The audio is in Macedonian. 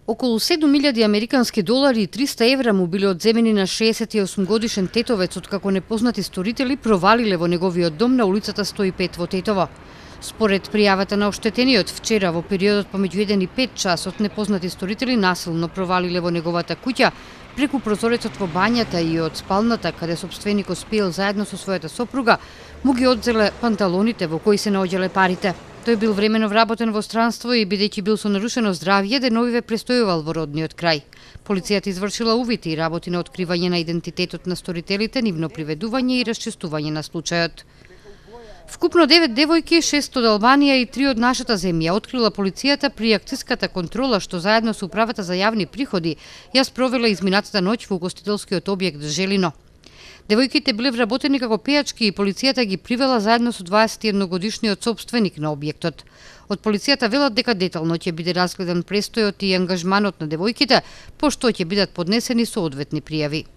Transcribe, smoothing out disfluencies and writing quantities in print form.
Околу 7.000 американски долари и 300 евра му биле одземени на 68-годишен тетовец откако непознати сторители провалиле во неговиот дом на улицата 105 во Тетово. Според пријавата на оштетениот, вчера во периодот помеѓу 1 и 5 часот непознати сторители насилно провалиле во неговата куќа преку прозорецот во бањата и од спалната каде сопственикот спиел заедно со својата сопруга, му ги одзеле панталоните во кои се наоѓале парите. Тој бил времено вработен во странство и бидејќи бил со нарушено здравје, деновиве престојувал во родниот крај. Полицијата извршила увид и работи на откривање на идентитетот на сторителите, нивно приведување и расчистување на случајот. Вкупно 9 девојки, 6 од Албанија и 3 од нашата земја открила полицијата при акциската контрола што заедно со Управата за јавни приходи ја спровела изминатата ноќ во угостителскиот објект Желино. Девојките биле вработени како пејачки и полицијата ги привела заедно со 21-годишниот сопственик на објектот. Од полицијата велат дека детално ќе биде разгледан престојот и ангажманот на девојките, пошто ќе бидат поднесени соодветни пријави.